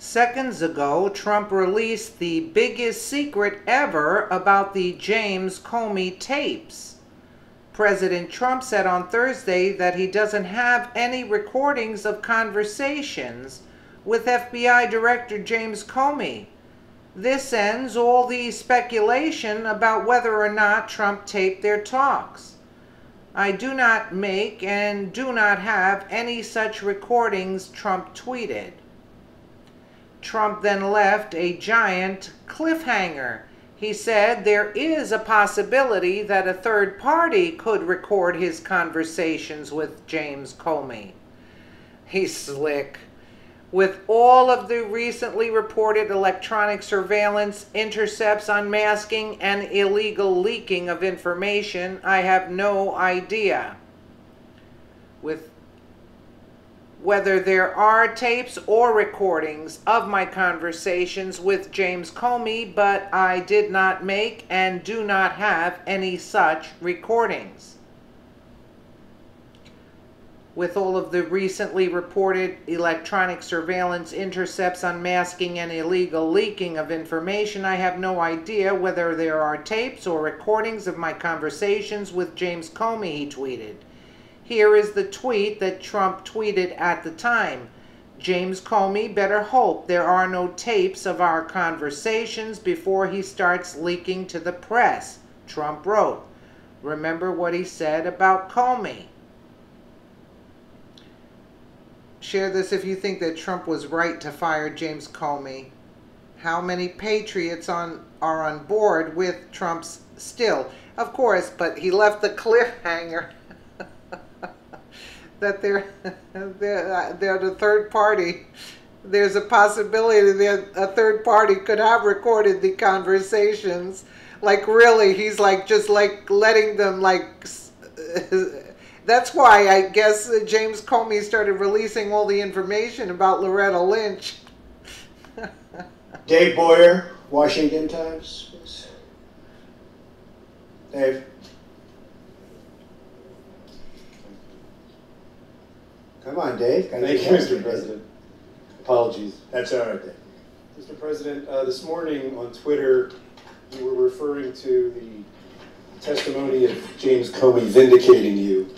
Seconds ago, Trump released the biggest secret ever about the James Comey tapes. President Trump said on Thursday that he doesn't have any recordings of conversations with FBI Director James Comey. This ends all the speculation about whether or not Trump taped their talks. I do not make and do not have any such recordings, Trump tweeted. Trump then left a giant cliffhanger. He said there is a possibility that a third party could record his conversations with James Comey. He's slick. With all of the recently reported electronic surveillance, intercepts, unmasking, and illegal leaking of information, I have no idea with whether there are tapes or recordings of my conversations with James Comey, but I did not make and do not have any such recordings. With all of the recently reported electronic surveillance, intercepts, unmasking, and illegal leaking of information, I have no idea whether there are tapes or recordings of my conversations with James Comey, he tweeted. Here is the tweet that Trump tweeted at the time. James Comey better hope there are no tapes of our conversations before he starts leaking to the press, Trump wrote. Remember what he said about Comey. Share this if you think that Trump was right to fire James Comey. How many patriots are on board with Trump's still? Of course, but he left the cliffhanger that they're the third party. There's a possibility that a third party could have recorded the conversations. Like really, he's like just like letting them like. That's why I guess James Comey started releasing all the information about Loretta Lynch. Dave Boyer, Washington Times. Dave. Come on, Dave. Thank you, Mr. President. Apologies. That's all right, Dave. Mr. President, this morning on Twitter, you were referring to the testimony of James Comey vindicating you.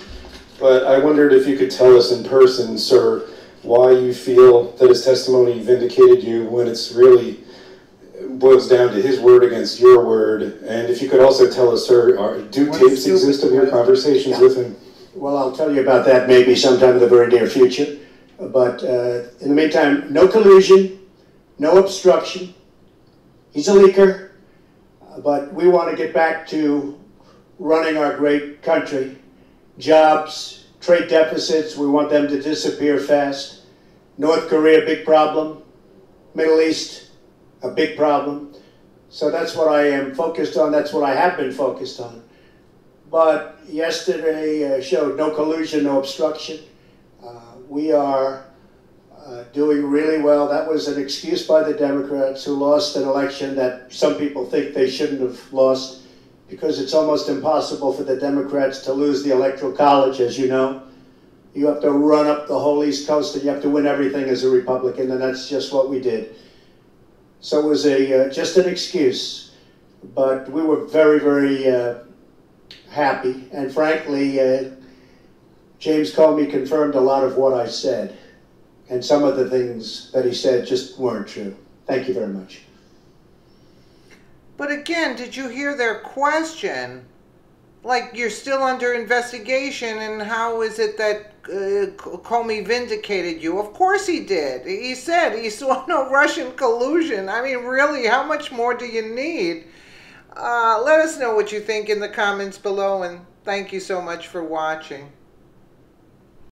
But I wondered if you could tell us in person, sir, why you feel that his testimony vindicated you when it's really boils down to his word against your word. And if you could also tell us, sir, do tapes exist of your conversations with him? Well, I'll tell you about that maybe sometime in the very near future. But in the meantime, no collusion, no obstruction. He's a leaker. But we want to get back to running our great country. Jobs, trade deficits, we want them to disappear fast. North Korea, big problem. Middle East, a big problem. So that's what I am focused on. That's what I have been focused on. But yesterday showed no collusion, no obstruction. We are doing really well. That was an excuse by the Democrats who lost an election that some people think they shouldn't have lost, because it's almost impossible for the Democrats to lose the Electoral College, as you know. You have to run up the whole East Coast and you have to win everything as a Republican, and that's just what we did. So it was just an excuse. But we were very, very happy. And frankly, James Comey confirmed a lot of what I said. And some of the things that he said just weren't true. Thank you very much. But again, did you hear their question? Like, you're still under investigation, and how is it that Comey vindicated you? Of course he did. He said he saw no Russian collusion. I mean, really, how much more do you need? Let us know what you think in the comments below, and thank you so much for watching.